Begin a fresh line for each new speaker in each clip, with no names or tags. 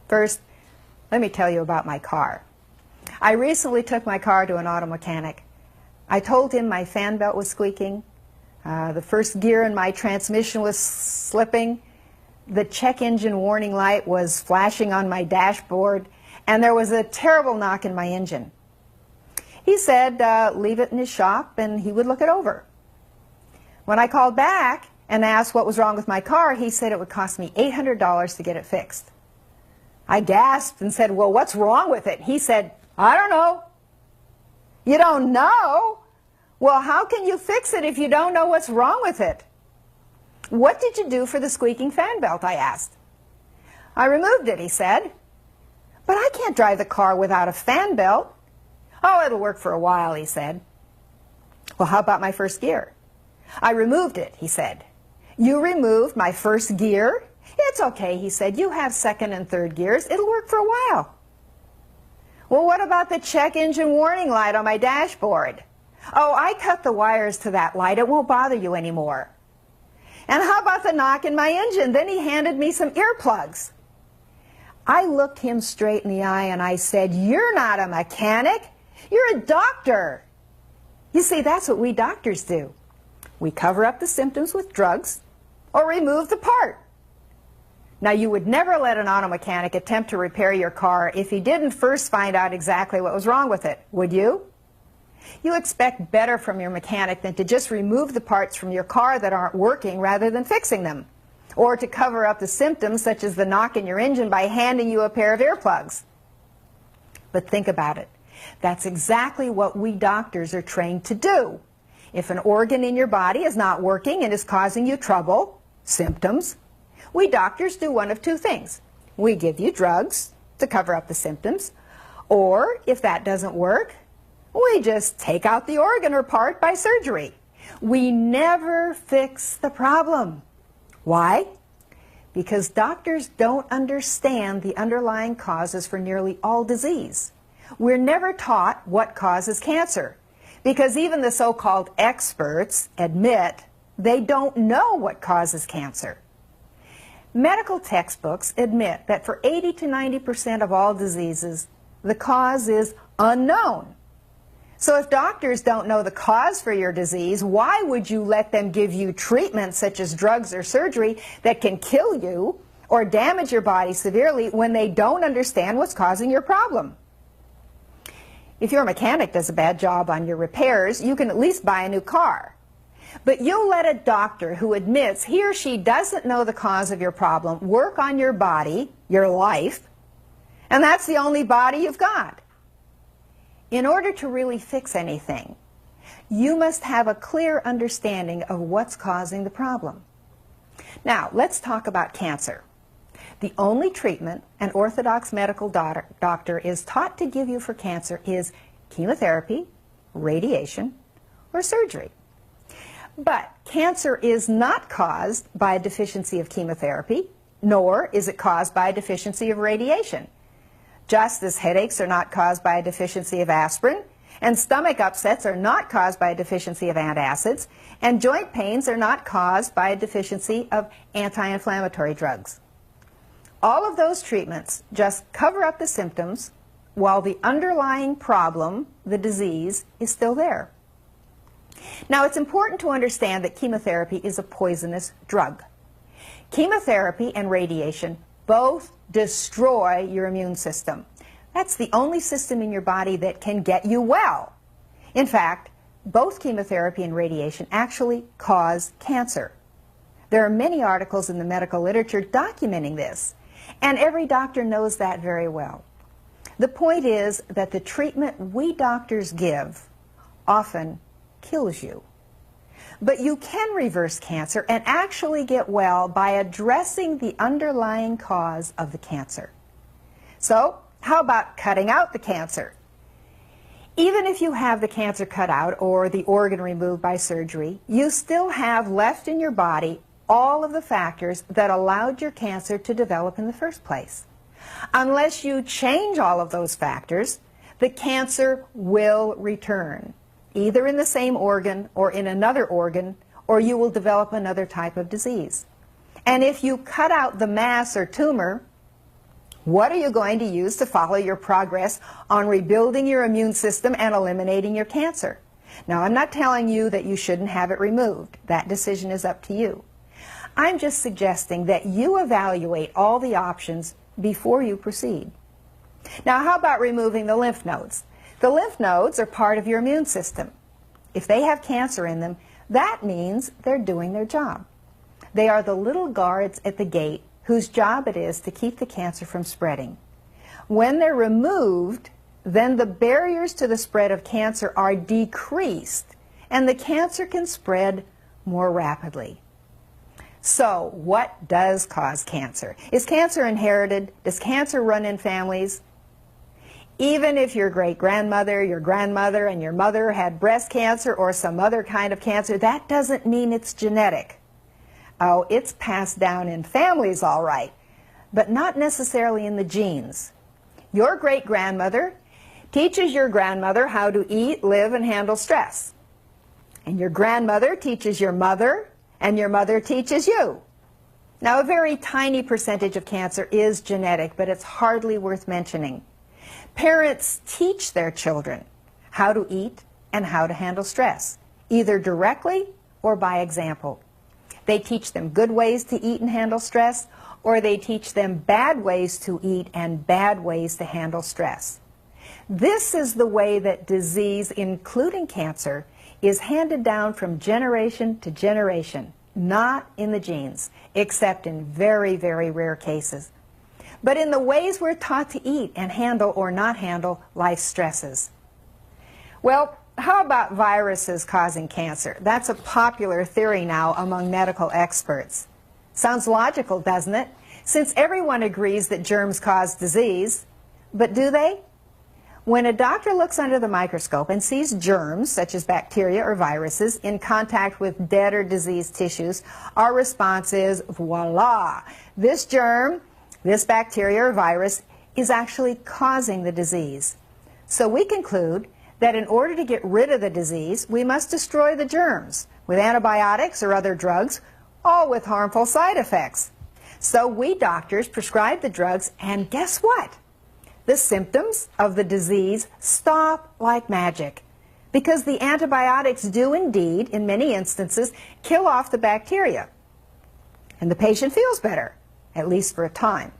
First, let me tell you about my car. I recently took my car to an auto mechanic. I told him my fan belt was squeaking, the first gear in my transmission was slipping, the check engine warning light was flashing on my dashboard, and there was a terrible knock in my engine. He said leave it in his shop and he would look it over. When I called back and asked what was wrong with my car, he said it would cost me $800 to get it fixed. I gasped and said, well, what's wrong with it? He said, I don't know. You don't know? Well, how can you fix it if you don't know what's wrong with it? What did you do for the squeaking fan belt? I asked. I removed it, he said. But I can't drive the car without a fan belt. Oh, it'll work for a while, he said. Well, how about my first gear? I removed it, he said. You removed my first gear? It's okay, he said. You have second and third gears. It'll work for a while. Well, what about the check engine warning light on my dashboard? Oh, I cut the wires to that light. It won't bother you anymore. And how about the knock in my engine? Then he handed me some earplugs. I looked him straight in the eye and I said, you're not a mechanic. You're a doctor. You see, that's what we doctors do. We cover up the symptoms with drugs or remove the part. Now, you would never let an auto mechanic attempt to repair your car if he didn't first find out exactly what was wrong with it, would you? You expect better from your mechanic than to just remove the parts from your car that aren't working rather than fixing them, or to cover up the symptoms such as the knock in your engine by handing you a pair of earplugs. But think about it. That's exactly what we doctors are trained to do. If an organ in your body is not working and is causing you trouble, symptoms, we doctors do one of two things. We give you drugs to cover up the symptoms, or if that doesn't work, we just take out the organ or part by surgery. We never fix the problem. Why? Because doctors don't understand the underlying causes for nearly all disease. We're never taught what causes cancer, because even the so-called experts admit they don't know what causes cancer. Medical textbooks admit that for 80 to 90% of all diseases, the cause is unknown. So if doctors don't know the cause for your disease, why would you let them give you treatments such as drugs or surgery that can kill you or damage your body severely when they don't understand what's causing your problem? If your mechanic does a bad job on your repairs, you can at least buy a new car. But you'll let a doctor who admits he or she doesn't know the cause of your problem work on your body, your life, and that's the only body you've got. In order to really fix anything, you must have a clear understanding of what's causing the problem. Now, let's talk about cancer. The only treatment an orthodox medical doctor is taught to give you for cancer is chemotherapy, radiation, or surgery. But cancer is not caused by a deficiency of chemotherapy, nor is it caused by a deficiency of radiation. Just as headaches are not caused by a deficiency of aspirin, and stomach upsets are not caused by a deficiency of antacids, and joint pains are not caused by a deficiency of anti-inflammatory drugs. All of those treatments just cover up the symptoms while the underlying problem, the disease, is still there. Now, it's important to understand that chemotherapy is a poisonous drug. Chemotherapy and radiation both destroy your immune system. That's the only system in your body that can get you well. In fact, both chemotherapy and radiation actually cause cancer. There are many articles in the medical literature documenting this, and every doctor knows that very well. The point is that the treatment we doctors give often kills you. But you can reverse cancer and actually get well by addressing the underlying cause of the cancer. So, how about cutting out the cancer? Even if you have the cancer cut out or the organ removed by surgery, you still have left in your body all of the factors that allowed your cancer to develop in the first place. Unless you change all of those factors, the cancer will return, either in the same organ or in another organ, or you will develop another type of disease. And if you cut out the mass or tumor, What are you going to use to follow your progress on rebuilding your immune system and eliminating your cancer? Now, I'm not telling you that you shouldn't have it removed. That decision is up to you. I'm just suggesting that you evaluate all the options before you proceed. Now, how about removing the lymph nodes? The lymph nodes are part of your immune system. If they have cancer in them, that means they're doing their job. They are the little guards at the gate whose job it is to keep the cancer from spreading. When they're removed, then the barriers to the spread of cancer are decreased, and the cancer can spread more rapidly. So, what does cause cancer? Is cancer inherited? Does cancer run in families? Even if your great-grandmother, your grandmother, and your mother had breast cancer or some other kind of cancer, that doesn't mean it's genetic. Oh, it's passed down in families, all right, but not necessarily in the genes. Your great-grandmother teaches your grandmother how to eat, live, and handle stress. And your grandmother teaches your mother, and your mother teaches you. Now, a very tiny percentage of cancer is genetic, but it's hardly worth mentioning. Parents teach their children how to eat and how to handle stress, either directly or by example. They teach them good ways to eat and handle stress, or they teach them bad ways to eat and bad ways to handle stress. This is the way that disease, including cancer, is handed down from generation to generation, not in the genes, except in very, very rare cases, but in the ways we're taught to eat and handle or not handle life's stresses. Well, how about viruses causing cancer? That's a popular theory now among medical experts. Sounds logical, doesn't it? Since everyone agrees that germs cause disease, but do they? When a doctor looks under the microscope and sees germs, such as bacteria or viruses, in contact with dead or diseased tissues, our response is, voila, this germ, this bacteria or virus, is actually causing the disease. So we conclude that in order to get rid of the disease, we must destroy the germs with antibiotics or other drugs, all with harmful side effects. So we doctors prescribe the drugs, and guess what? The symptoms of the disease stop like magic, because the antibiotics do indeed, in many instances, kill off the bacteria. And the patient feels better, at least for a time.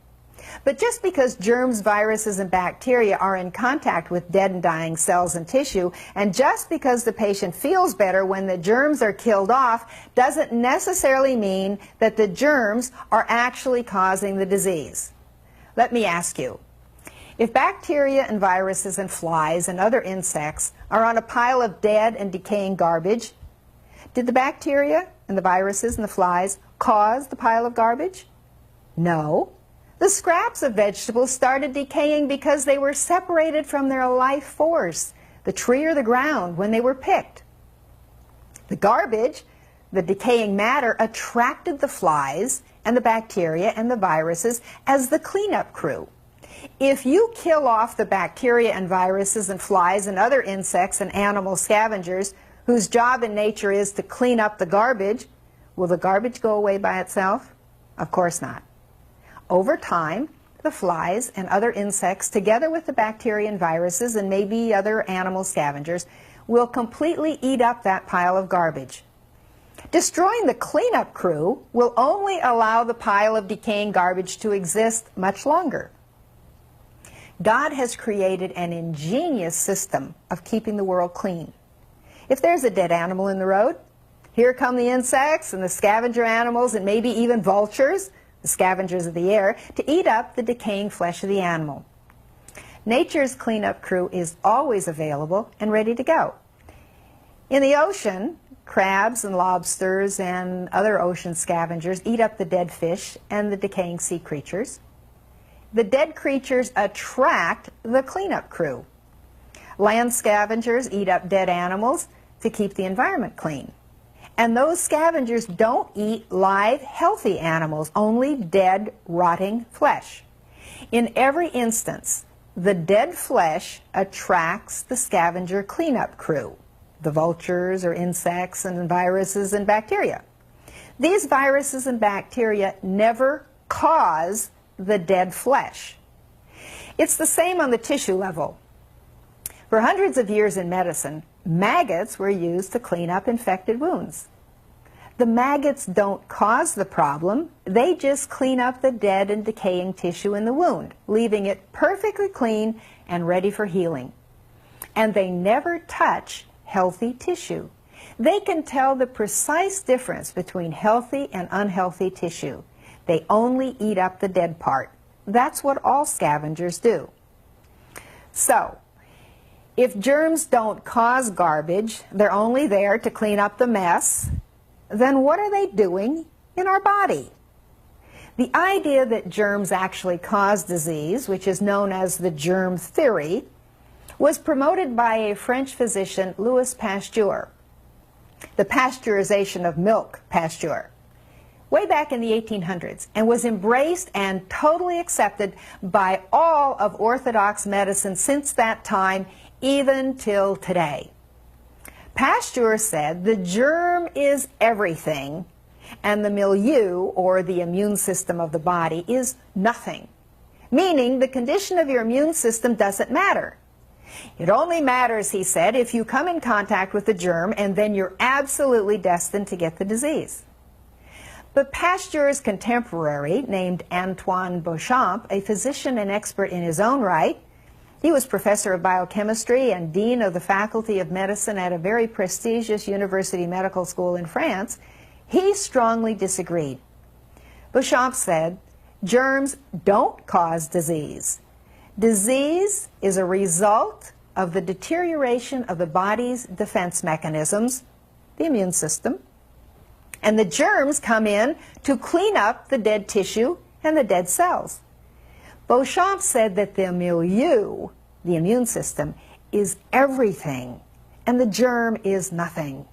But just because germs, viruses, and bacteria are in contact with dead and dying cells and tissue, and just because the patient feels better when the germs are killed off, doesn't necessarily mean that the germs are actually causing the disease. Let me ask you, if bacteria and viruses and flies and other insects are on a pile of dead and decaying garbage, did the bacteria and the viruses and the flies cause the pile of garbage? No. The scraps of vegetables started decaying because they were separated from their life force, the tree or the ground, when they were picked. The garbage, the decaying matter, attracted the flies and the bacteria and the viruses as the cleanup crew. If you kill off the bacteria and viruses and flies and other insects and animal scavengers whose job in nature is to clean up the garbage, will the garbage go away by itself? Of course not. Over time, the flies and other insects, together with the bacteria and viruses and maybe other animal scavengers, will completely eat up that pile of garbage. Destroying the cleanup crew will only allow the pile of decaying garbage to exist much longer. God has created an ingenious system of keeping the world clean. If there's a dead animal in the road, here come the insects and the scavenger animals and maybe even vultures, the scavengers of the air, to eat up the decaying flesh of the animal. Nature's cleanup crew is always available and ready to go. In the ocean, crabs and lobsters and other ocean scavengers eat up the dead fish and the decaying sea creatures. The dead creatures attract the cleanup crew. Land scavengers eat up dead animals to keep the environment clean. And those scavengers don't eat live, healthy animals, only dead, rotting flesh. In every instance, the dead flesh attracts the scavenger cleanup crew, the vultures or insects and viruses and bacteria. These viruses and bacteria never cause the dead flesh. It's the same on the tissue level. For hundreds of years in medicine, maggots were used to clean up infected wounds. The maggots don't cause the problem, they just clean up the dead and decaying tissue in the wound, leaving it perfectly clean and ready for healing. And they never touch healthy tissue. They can tell the precise difference between healthy and unhealthy tissue. They only eat up the dead part. That's what all scavengers do. So, if germs don't cause garbage, they're only there to clean up the mess, then what are they doing in our body? The idea that germs actually cause disease, which is known as the germ theory, was promoted by a French physician, Louis Pasteur, the pasteurization of milk, Pasteur, way back in the 1800s, and was embraced and totally accepted by all of orthodox medicine since that time, even till today. Pasteur said the germ is everything, and the milieu, or the immune system of the body, is nothing, meaning the condition of your immune system doesn't matter. It only matters, he said, if you come in contact with the germ, and then you're absolutely destined to get the disease. But Pasteur's contemporary, named Antoine Béchamp, a physician and expert in his own right, he was professor of biochemistry and dean of the Faculty of Medicine at a very prestigious university medical school in France, he strongly disagreed. Béchamp said, germs don't cause disease. Disease is a result of the deterioration of the body's defense mechanisms, the immune system, and the germs come in to clean up the dead tissue and the dead cells. Béchamp said that the milieu, the immune system, is everything, and the germ is nothing.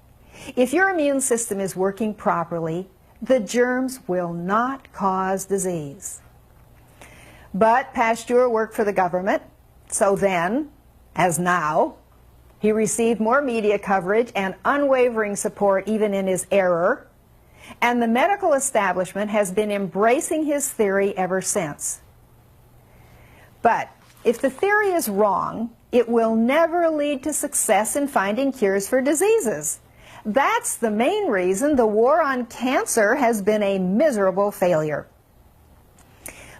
If your immune system is working properly, the germs will not cause disease. But Pasteur worked for the government, so then, as now, he received more media coverage and unwavering support even in his error, and the medical establishment has been embracing his theory ever since. But if the theory is wrong, it will never lead to success in finding cures for diseases. That's the main reason the war on cancer has been a miserable failure.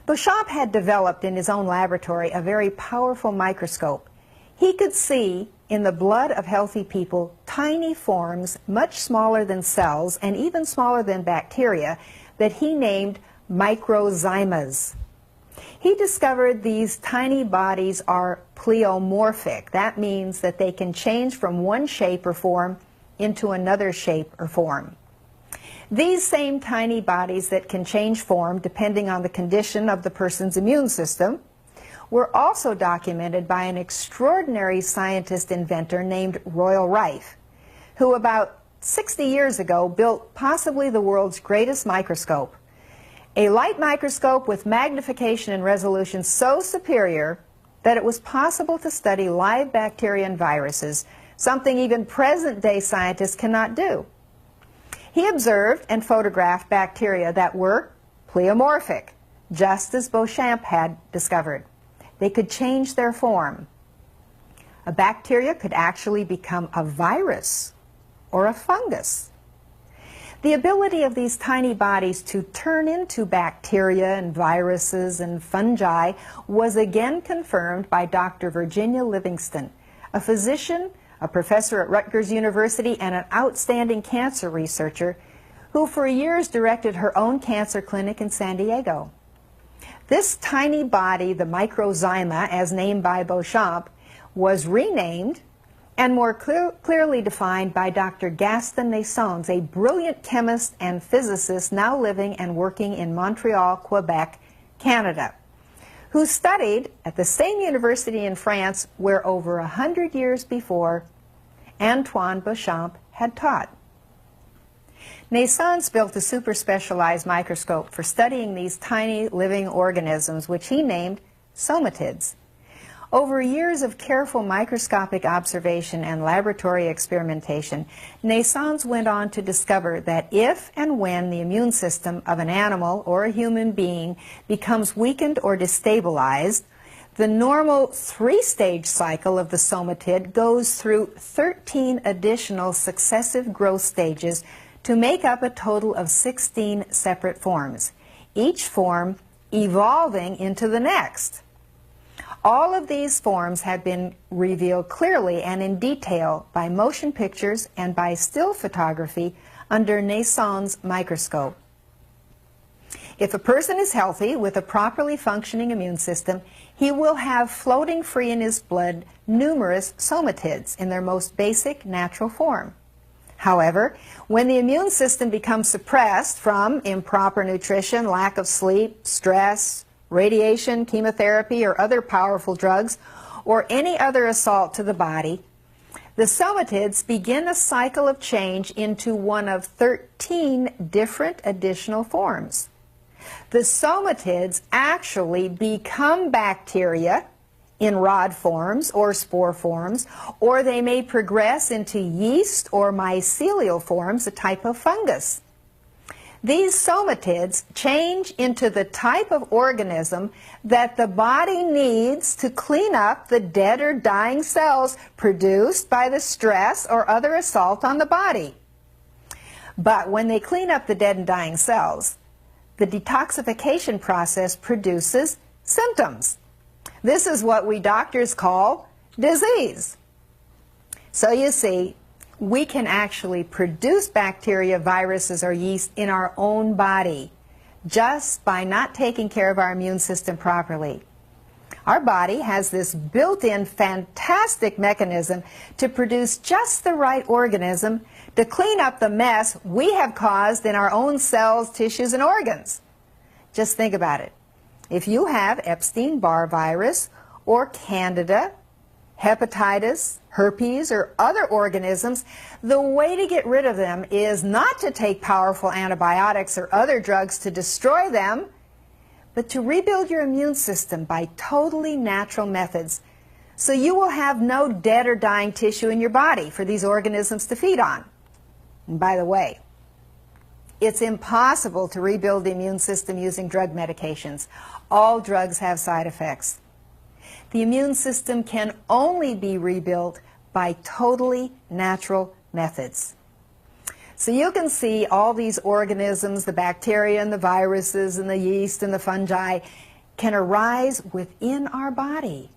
Béchamp had developed in his own laboratory a very powerful microscope. He could see in the blood of healthy people tiny forms much smaller than cells and even smaller than bacteria that he named microzymas. He discovered these tiny bodies are pleomorphic. That means that they can change from one shape or form into another shape or form. These same tiny bodies that can change form depending on the condition of the person's immune system were also documented by an extraordinary scientist inventor named Royal Rife, who about 60 years ago built possibly the world's greatest microscope, a light microscope with magnification and resolution so superior that it was possible to study live bacteria and viruses, something even present-day scientists cannot do. He observed and photographed bacteria that were pleomorphic, just as Béchamp had discovered. They could change their form. A bacteria could actually become a virus or a fungus. The ability of these tiny bodies to turn into bacteria and viruses and fungi was again confirmed by Dr. Virginia Livingston, a physician, a professor at Rutgers University, and an outstanding cancer researcher who for years directed her own cancer clinic in San Diego. This tiny body, the microzyma, as named by Béchamp, was renamed and more clearly defined by Dr. Gaston Naissons, a brilliant chemist and physicist now living and working in Montreal, Quebec, Canada, who studied at the same university in France where over 100 years before Antoine Béchamp had taught. Naissons built a super specialized microscope for studying these tiny living organisms, which he named somatids. Over years of careful microscopic observation and laboratory experimentation, Naissons went on to discover that if and when the immune system of an animal or a human being becomes weakened or destabilized, The normal 3-stage cycle of the somatid goes through 13 additional successive growth stages to make up a total of 16 separate forms, each form evolving into the next. All of these forms have been revealed clearly and in detail by motion pictures and by still photography under Nason's microscope. If a person is healthy with a properly functioning immune system, he will have floating free in his blood numerous somatids in their most basic natural form. However, when the immune system becomes suppressed from improper nutrition, lack of sleep, stress, radiation, chemotherapy, or other powerful drugs, or any other assault to the body, the somatids begin a cycle of change into one of 13 different additional forms. The somatids actually become bacteria in rod forms or spore forms, or they may progress into yeast or mycelial forms, a type of fungus. These somatids change into the type of organism that the body needs to clean up the dead or dying cells produced by the stress or other assault on the body. But when they clean up the dead and dying cells, the detoxification process produces symptoms. This is what we doctors call disease. So you see, we can actually produce bacteria, viruses, or yeast in our own body just by not taking care of our immune system properly. Our body has this built-in fantastic mechanism to produce just the right organism to clean up the mess we have caused in our own cells, tissues, and organs. Just think about it. If you have Epstein-Barr virus or Candida, hepatitis, herpes, or other organisms, the way to get rid of them is not to take powerful antibiotics or other drugs to destroy them, but to rebuild your immune system by totally natural methods, so you will have no dead or dying tissue in your body for these organisms to feed on. And by the way, it's impossible to rebuild the immune system using drug medications. All drugs have side effects. The immune system can only be rebuilt by totally natural methods. So you can see all these organisms, the bacteria and the viruses and the yeast and the fungi, can arise within our body.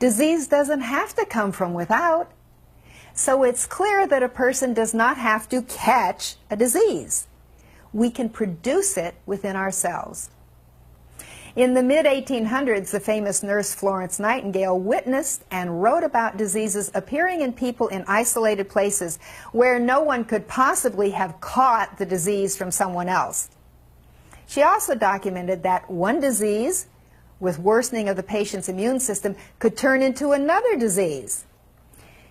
Disease doesn't have to come from without. So it's clear that a person does not have to catch a disease. We can produce it within ourselves. In the mid-1800s, the famous nurse Florence Nightingale witnessed and wrote about diseases appearing in people in isolated places where no one could possibly have caught the disease from someone else. She also documented that one disease, with worsening of the patient's immune system, could turn into another disease.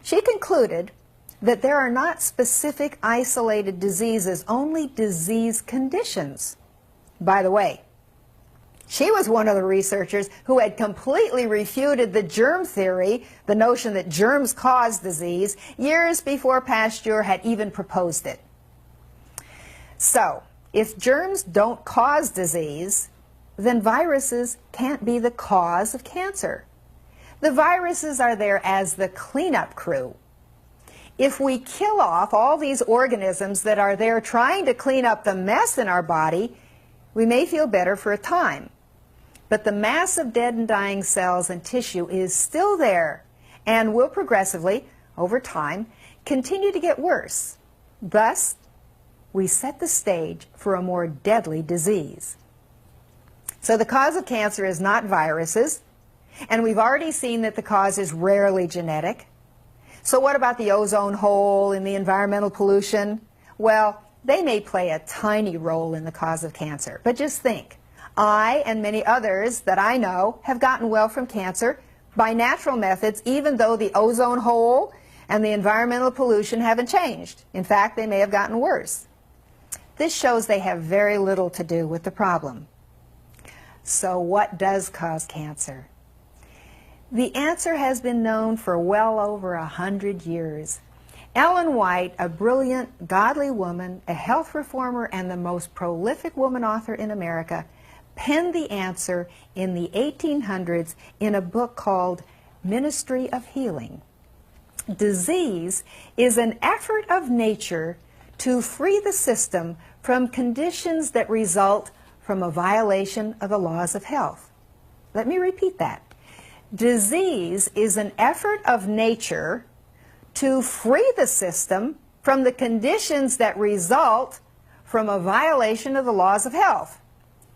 She concluded that there are not specific isolated diseases, only disease conditions. By the way, she was one of the researchers who had completely refuted the germ theory, the notion that germs cause disease, years before Pasteur had even proposed it. So, if germs don't cause disease, then viruses can't be the cause of cancer. The viruses are there as the cleanup crew. If we kill off all these organisms that are there trying to clean up the mess in our body, we may feel better for a time. But the mass of dead and dying cells and tissue is still there and will progressively, over time, continue to get worse. Thus, we set the stage for a more deadly disease. So the cause of cancer is not viruses, and we've already seen that the cause is rarely genetic. So what about the ozone hole and the environmental pollution? Well, they may play a tiny role in the cause of cancer, but just think. I and many others that I know have gotten well from cancer by natural methods, even though the ozone hole and the environmental pollution haven't changed. In fact, they may have gotten worse. This shows they have very little to do with the problem. So what does cause cancer? The answer has been known for well over 100 years. Ellen White, a brilliant, godly woman, a health reformer, and the most prolific woman author in America, penned the answer in the 1800s in a book called Ministry of Healing. Disease is an effort of nature to free the system from conditions that result from a violation of the laws of health. Let me repeat that. Disease is an effort of nature to free the system from the conditions that result from a violation of the laws of health.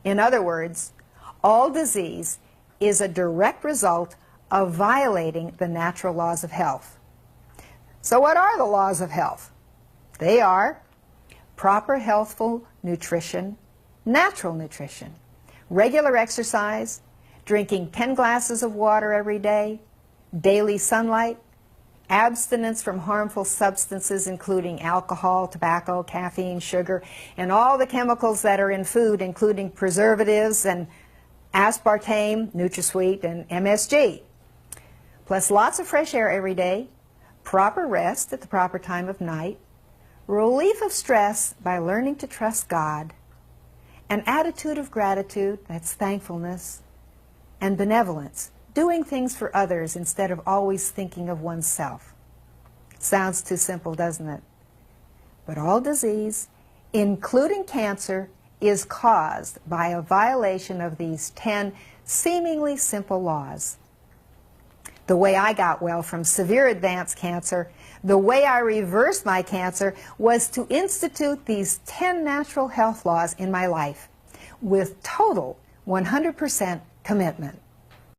In other words, all disease is a direct result of violating the natural laws of health. So what are the laws of health? They are proper healthful nutrition, natural nutrition, regular exercise, drinking 10 glasses of water every day, daily sunlight, abstinence from harmful substances including alcohol, tobacco, caffeine, sugar, and all the chemicals that are in food, including preservatives and aspartame, NutraSweet, and MSG. Plus lots of fresh air every day, proper rest at the proper time of night, relief of stress by learning to trust God, an attitude of gratitude, that's thankfulness, and benevolence, doing things for others instead of always thinking of oneself. Sounds too simple, doesn't it? But all disease, including cancer, is caused by a violation of these 10 seemingly simple laws. The way I got well from severe advanced cancer, the way I reversed my cancer, was to institute these 10 natural health laws in my life with total 100% commitment.